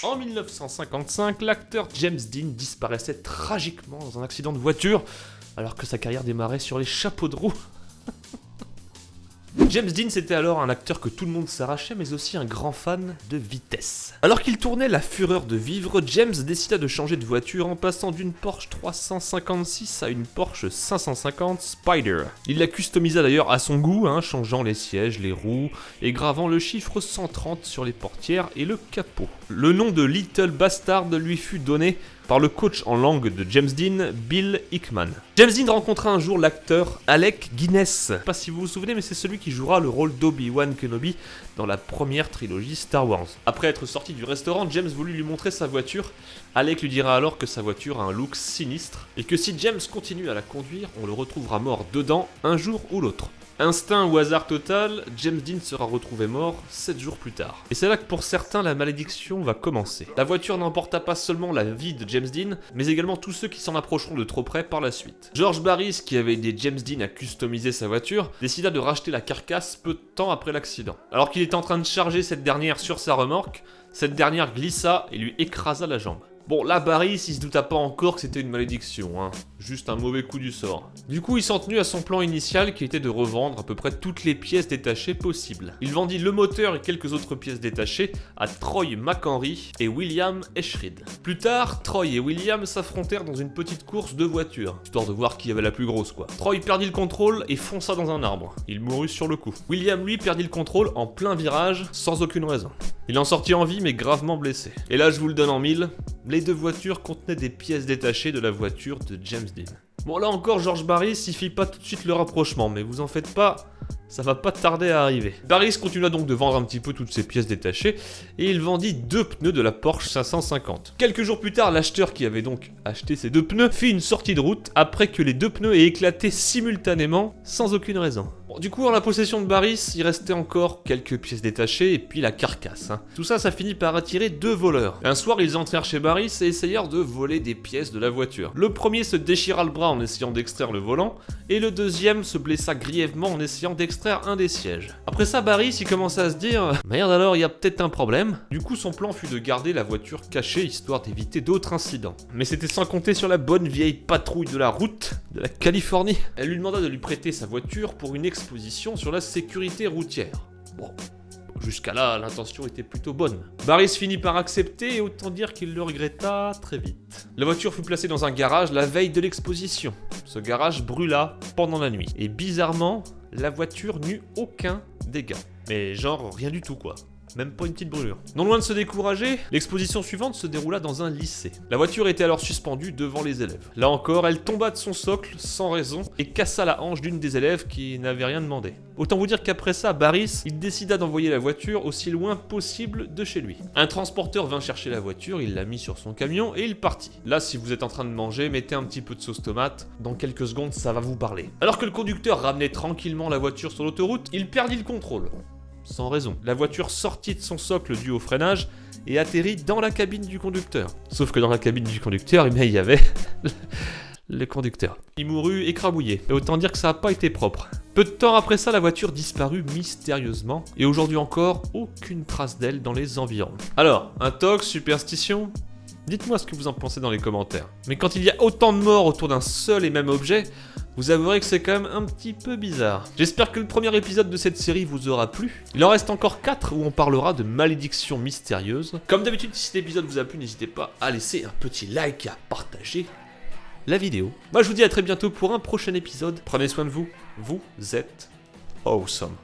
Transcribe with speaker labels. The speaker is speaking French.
Speaker 1: En 1955, l'acteur James Dean disparaissait tragiquement dans un accident de voiture, alors que sa carrière démarrait sur les chapeaux de roue. James Dean, c'était alors un acteur que tout le monde s'arrachait, mais aussi un grand fan de vitesse. Alors qu'il tournait La Fureur de vivre, James décida de changer de voiture en passant d'une Porsche 356 à une Porsche 550 Spider. Il la customisa d'ailleurs à son goût, changeant les sièges, les roues et gravant le chiffre 130 sur les portières et le capot. Le nom de Little Bastard lui fut donné par le coach en langue de James Dean, Bill Hickman. James Dean rencontra un jour l'acteur Alec Guinness. Je sais pas si vous vous souvenez, mais c'est celui qui jouera le rôle d'Obi-Wan Kenobi dans la première trilogie Star Wars. Après être sorti du restaurant, James voulut lui montrer sa voiture. Alec lui dira alors que sa voiture a un look sinistre et que si James continue à la conduire, on le retrouvera mort dedans un jour ou l'autre. Instinct ou hasard total, James Dean sera retrouvé mort 7 jours plus tard. Et c'est là que pour certains, la malédiction va commencer. La voiture n'emporta pas seulement la vie de James Dean, mais également tous ceux qui s'en approcheront de trop près par la suite. George Barris, qui avait aidé James Dean à customiser sa voiture, décida de racheter la carcasse peu de temps après l'accident. Alors qu'il était en train de charger cette dernière sur sa remorque, cette dernière glissa et lui écrasa la jambe. Bon, là, Barris, il se douta pas encore que c'était une malédiction, juste un mauvais coup du sort. Du coup, il s'en tenut à son plan initial qui était de revendre à peu près toutes les pièces détachées possibles. Il vendit le moteur et quelques autres pièces détachées à Troy McHenry et William Eschried. Plus tard, Troy et William s'affrontèrent dans une petite course de voitures, histoire de voir qui avait la plus grosse quoi. Troy perdit le contrôle et fonça dans un arbre. Il mourut sur le coup. William, lui, perdit le contrôle en plein virage, sans aucune raison. Il en sortit en vie mais gravement blessé. Et là, je vous le donne en mille, les deux voitures contenaient des pièces détachées de la voiture de James Dean. Bon, là encore, George Barris, il fit pas tout de suite le rapprochement, mais vous en faites pas, ça va pas tarder à arriver. Barris continua donc de vendre un petit peu toutes ces pièces détachées, et il vendit 2 pneus de la Porsche 550. Quelques jours plus tard, l'acheteur qui avait donc acheté ces 2 pneus fit une sortie de route après que les 2 pneus aient éclaté simultanément, sans aucune raison. Bon, du coup, en la possession de Barris, il restait encore quelques pièces détachées et puis la carcasse. Tout ça, ça finit par attirer 2 voleurs. Un soir, ils entrèrent chez Barris et essayèrent de voler des pièces de la voiture. Le premier se déchira le bras en essayant d'extraire le volant, et le deuxième se blessa grièvement en essayant d'extraire un des sièges. Après ça, Barris, il commença à se dire « Merde alors, il y a peut-être un problème ». Du coup, son plan fut de garder la voiture cachée, histoire d'éviter d'autres incidents. Mais c'était sans compter sur la bonne vieille patrouille de la route de la Californie. Elle lui demanda de lui prêter sa voiture pour une exposition sur la sécurité routière. Bon, jusqu'à là, l'intention était plutôt bonne. Barris finit par accepter et autant dire qu'il le regretta très vite. La voiture fut placée dans un garage la veille de l'exposition. Ce garage brûla pendant la nuit. Et bizarrement, la voiture n'eut aucun dégât. Mais genre rien du tout quoi. Même pas une petite brûlure. Non loin de se décourager, l'exposition suivante se déroula dans un lycée. La voiture était alors suspendue devant les élèves. Là encore, elle tomba de son socle sans raison et cassa la hanche d'une des élèves qui n'avait rien demandé. Autant vous dire qu'après ça, Barris, il décida d'envoyer la voiture aussi loin possible de chez lui. Un transporteur vint chercher la voiture, il l'a mis sur son camion et il partit. Là, si vous êtes en train de manger, mettez un petit peu de sauce tomate, dans quelques secondes ça va vous parler. Alors que le conducteur ramenait tranquillement la voiture sur l'autoroute, il perdit le contrôle. Sans raison. La voiture sortit de son socle dû au freinage et atterrit dans la cabine du conducteur. Sauf que dans la cabine du conducteur, il y avait le conducteur. Il mourut écrabouillé. Et autant dire que ça n'a pas été propre. Peu de temps après ça, la voiture disparut mystérieusement. Et aujourd'hui encore, aucune trace d'elle dans les environs. Alors, intox, superstition ? Dites-moi ce que vous en pensez dans les commentaires. Mais quand il y a autant de morts autour d'un seul et même objet, vous avouerez que c'est quand même un petit peu bizarre. J'espère que le premier épisode de cette série vous aura plu. Il en reste encore 4 où on parlera de malédictions mystérieuses. Comme d'habitude, si cet épisode vous a plu, n'hésitez pas à laisser un petit like et à partager la vidéo. Moi, je vous dis à très bientôt pour un prochain épisode. Prenez soin de vous. Vous êtes awesome.